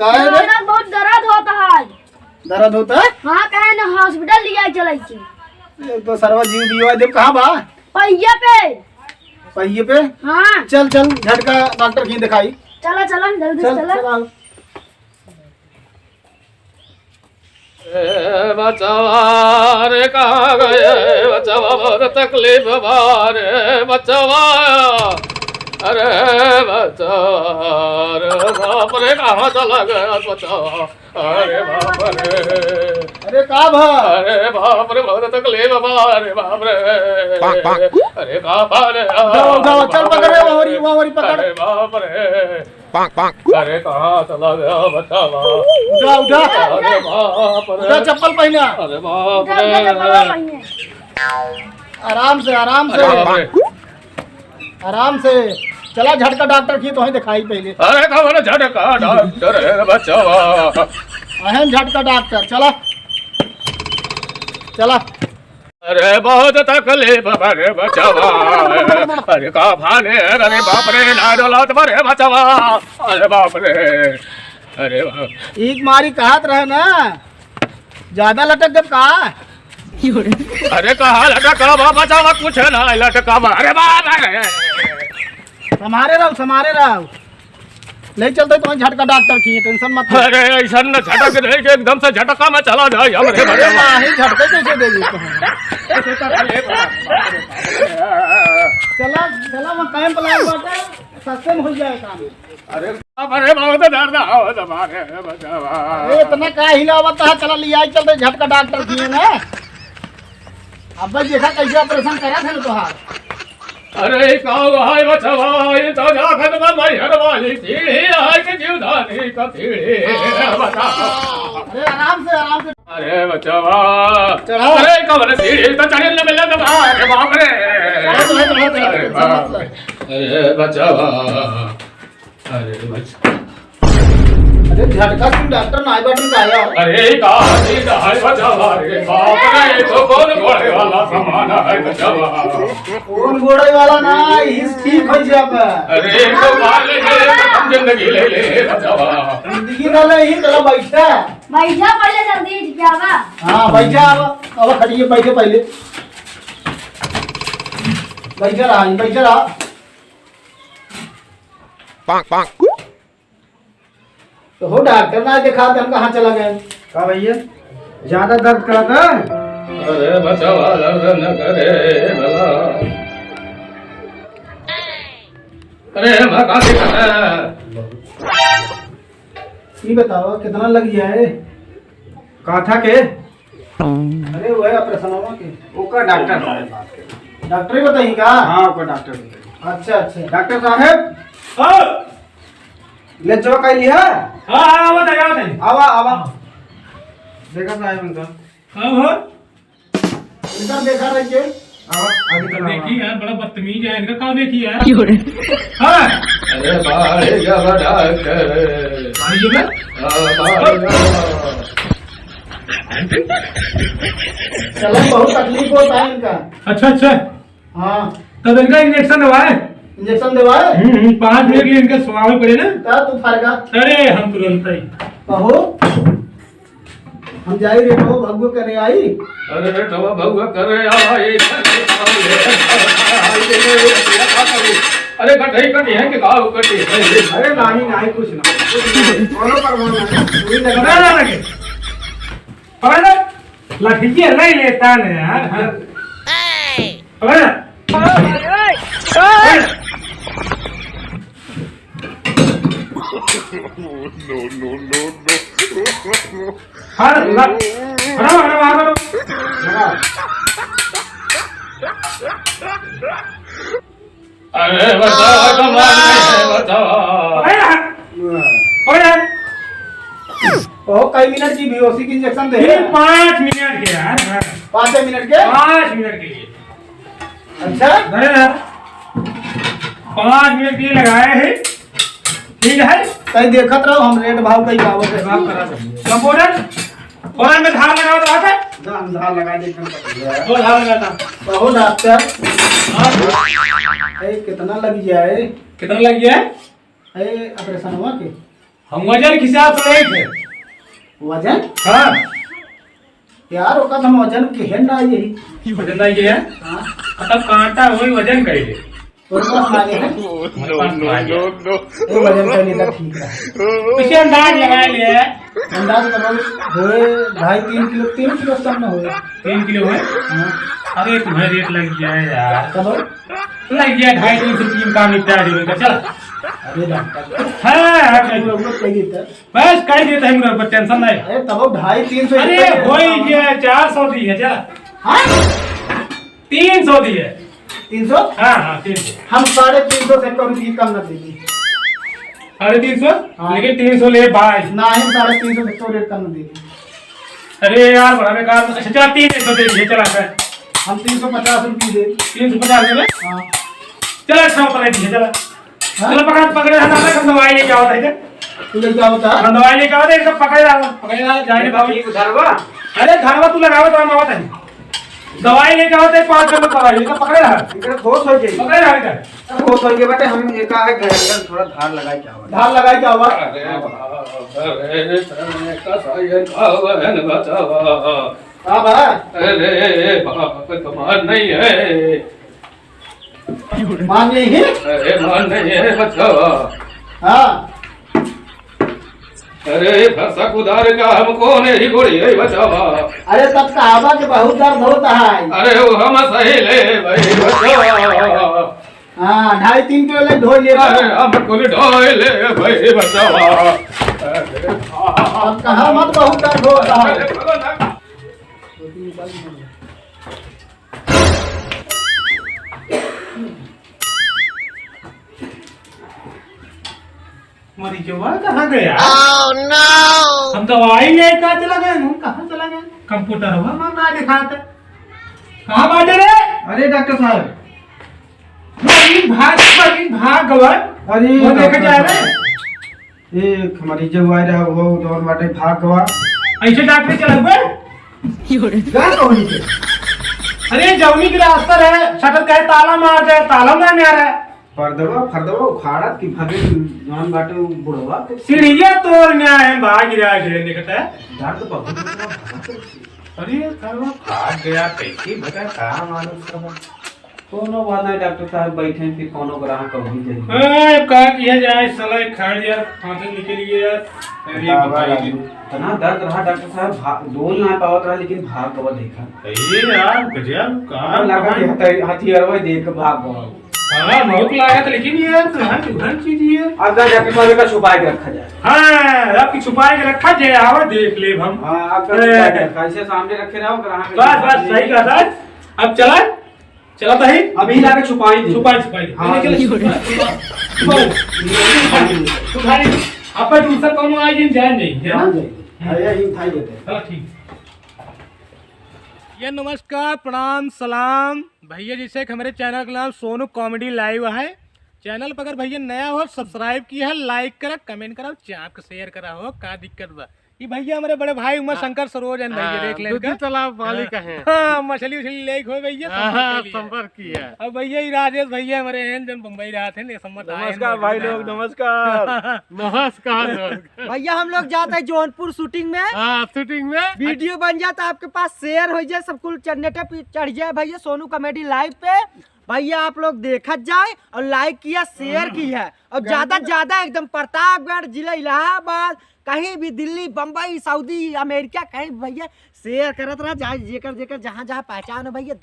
बहुत दर्द होता है। दर्द होता है? हाँ कहे ना हॉस्पिटल लिया चले तो सरवा जीव दियो देव कहाँ बा? पहिए पे। पहिए पे? हाँ चल चल झटका डॉक्टर की दिखाई। चला चला जल्दी चला। बचवा रे कहाँ गए बचवा, बहुत तकलीफ बारे बचवा। अरे बचवा रे बाप रे कहाँ चला गया बचवा। अरे बाप रे, अरे का भा? अरे बाप रे बहुत तकलीफ बारे बाप रे। अरे कहाँ रे, चल पकड़े वही पकड़। अरे बाप रे, अरे कहाँ चला गया बचवा। उठा अरे बाप रे, उठा चप्पल पहना। अरे बाप रे, आराम से आराम से आराम से चला झटका डॉक्टर की तो ही दिखाई पहले। अरे कौन झटका डॉक्टर है बचवा। अहम झटका डॉक्टर चला चला। अरे बहुत तकलीफ बरे बचवा। अरे का भाने, अरे बाप रे ना डोलत बरे बचवा। अरे बाप रे, अरे बाप। एक मारी कहत रहे ना ज्यादा लटक जब कहा। अरे कहा लटका बचवा, कुछ ना लटका। अरे बाप रे, समारे रहो ले चलते तो झटका डॉक्टर की टेंशन मत। अरे ऐसा न झटक दे के एकदम से झटका में चला जाए हमरे बचवा। ही झटके कैसे दे दी चला चला मैं कैंप प्लान बाटे सस्ते में हो जाए काम। अरे अरे बहुत दर्द आवत मारे बचवा। अरे इतना का हिलावत है, चला लिया चलते झटका डॉक्टर की ना। अब भाई देखा कैसे ऑपरेशन करा था ना तोहार। अरे कहाँ है बचवा, ये तो जाखत में मैहर वाली सीढ़ी है कि जीवधानी का सीढ़ी बता। अरे आराम से अरे बचवा, चढ़ा। अरे कबर सीढ़ी तो चढ़े न मिले तो। अरे बाप रे, अरे बाप रे, अरे बचवा, अरे बचवा। अरे झटका तुम डॉक्टर नाई बाटी का आया। अरे कहाँ है बचवा रे बाप रे, तो कौन घोड़े वाला सामान है बचवा। कौन घोड़े वाला ना इस ठीक हो जाए अब। अरे तो वाले हम जिंदगी ले ले बचवा। जिंदगी ना ले ही चला बैठा पहले जल्दी क्या बा। हाँ बैठा अब खड़िए बैठे पहले बैठा रहा। तो हो डॉक्टर ना देखा तो हम कहाँ चला गए। कहा भैया ज्यादा दर्द करा था। अरे बचवा दर्द न करे भला। अरे भगा ये बताओ कितना लग गया है। कहा था के अरे वो है ऑपरेशन के ओका डॉक्टर डॉक्टर ही बताइए का। हाँ ओका डॉक्टर। अच्छा डॉक्टर साहब ले जो कह लिया। हाँ बताइए आवा देखा साहब इनका। हाँ इधर देखा रहिए। देखी यार बड़ा बदतमीज है इनका। काम देखी यार। हाँ अरे बाहर जब डॉक्टर चलो बहुत तकलीफ होता है इनका। अच्छा हाँ तब इनका इंजेक्शन दवाए। इंजेक्शन दिवाए 5 मिनट के लिए इनका सुनावे पड़े ना। तू फरगा अरे हम तुरंत ही कहो हम जाई रे तो भगवो करे आई। अरे तो भगवा करे आई। अरे कटी है कि गाँव कटी है। अरे नहीं कुछ ना कोनो परवाना नहीं पकड़ा ना लगे। पकड़ ना लठिया नहीं लेता ना यार। पकड़ ना अरे बताओ तो कई मिनट की बेहोशी की इंजेक्शन दे। 5 मिनट के यार। 5 मिनट के 5 मिनट के लिए। अच्छा 5 मिनट के लिए लगाए हैं। ठीक है कहीं देखत रहो हम रेट भाव कई गावत है। कंपाउंडर फौरन में धार लगाओ तो आता है। धार लगा दे दो धार लगाता। कहो डॉक्टर कितना लग गया है। कितना लग गया है। ऑपरेशन हुआ के हम वजन के हिसाब से नहीं थे। वजन हाँ यार ओका हम वजन केहन ना यही वजन नहीं है। हाँ मतलब कांटा वही वजन कइले। तोर पास मांगे है नो नो नो नो ये वजन का नहीं था ठीक है पीछे अंदाज लगा लिए। अंदाज करो होए 2.5-3 किलो 3 किलो कम ना होए 3 किलो है। हाँ अरे तुम्हें रेट लग गया है यार। कब लग गया 2.5-3 रुपये में काम निपटा देगा। चल अरे डॉक्टर हाँ लोग कह देता बस कह देता है मेरे ऊपर टेंशन नहीं। अरे तब 250-300 अरे हो ही गया 400 दी है। चल हाँ 300 दी है। 300 हाँ हाँ 300 हम 350 से कम की कम न देगी 350 हाँ। लेकिन 300 ले भाई। ना ही 350 से तो रेट कम न देगी अरे यार बड़ा बेकार। अच्छा चल 300 दे दिए। चला कर हम 350 रुपये दे 350 दे। हाँ चल 100 पकड़ दिए। चला हाँ? चलो पकड़ पकड़े हम दवाई लेके आओ था। तुझे क्या बता हम दवाई लेके आओ थे। पकड़ जाने बाबू। अरे घरवा तू लगाओ तो हम आवत है। दवाई लेके आओ थे 5 किलो दवाई लेके पकड़े रहा। इकडे ठोस हो जाएगी पकड़े रहा इधर। ठोस हो गए बेटे हम एका है घर थोड़ा धार लगाई क्या हुआ धार लगाई क्या हुआ अरे अरे तने कसायन कावन बचावा हां बा अरे बाप कमाल नहीं है मान नहीं है अरे मान नहीं है बचावा हां अरे फसा कुदार का हमको नहीं गोड़ी है बचावा अरे तब कहावा के बहुत दर्द होता है अरे वो हम सही ले भाई बचावा हां 2.5-3 किलो ले ढोल ले अरे हमको ढोए ले भाई बचावा अब कहा मत बहुत दर्द होता है मरी जवा कहाँ गया? हम दवाई लेकर चला गए। हम कहाँ चला गए? कंप्यूटर हुआ मामला दिखाते कहाँ बाटे रे? अरे डॉक्टर साहब मरीज भाग गवा। अरे वो देखे जा रहे एक मरीज जो आया रहा वो दौर बाटे भाग गवा ऐसे डॉक्टर चला गए। क्या कहनी थे अरे जवनी की रास्ता है शटर कहे ताला मार दे ताला में नहीं आ रहा है। फरदवा उखाड़ा की भागे जान बाटे बुढ़वा सीढ़िया तोड़ने आए हैं भाग रहा है निकट है। दर्द बहुत अरे करवा भाग गया कैसे बता कहाँ मालूम सब। कोनो बात नहीं डॉक्टर साहब बैठे फिर कोनो ग्राहक कभी जाइए कहा किया जाए साला खड़ यार फांसी निकल गया यार। अरे बताइए इतना दर्द रहा डॉक्टर साहब डोल ना पावत रहा लेकिन भाग गवा देखा ये यार गजब कहाँ लगा कि हथियारवा देख के भाग गवा हाँ बहुत लागत लेकिन यार कहाँ दुल्हन चीज ये। अब डॉक्टर साहब का छुपा के रखा जाए हाँ आपकी छुपा के रखा जाए आवा देख ले हम। हाँ अब कैसे सामने रखे रहो ग्राहक बस बस सही कहा था। अब चला चला था ही अभी लाके छुपाई दी छुपाई छुपाई हाँ, छुपाई आप दूसरा कौन आई दिन जाए नहीं है ना। हाँ ठीक ये नमस्कार प्रणाम सलाम भैया जैसे कि हमारे चैनल का नाम सोनू कॉमेडी लाइव है। चैनल पर अगर भैया नया हो सब्सक्राइब किया है लाइक करा कमेंट करा चाप के शेयर करा हो का दिक्कत बा। ये भैया हमारे बड़े भाई उमा शंकर सरोज हैं भैया देख ले तालाब वाली का है। हाँ मछली उछली ले हो भैया संपर्क किया। अब भैया ये राजेश भैया हमारे हैं जो मुंबई रहा थे नमस्कार भाई लोग नमस्कार नमस्कार भैया हम लोग जाते हैं जौनपुर शूटिंग में। शूटिंग में वीडियो बन जाता है आपके पास शेयर हो जाए सब कुछ चैनल पे चढ़ जाए भैया सोनू कॉमेडी लाइव पे भैया आप लोग देखा जाए और लाइक किया शेयर किया और ज्यादा एकदम प्रतापगढ़ जिला इलाहाबाद कहीं भी दिल्ली बम्बई सऊदी अमेरिका कहीं भैया शेयर करत रहा जेकर जहाँ जहाँ पहचान हो भैया।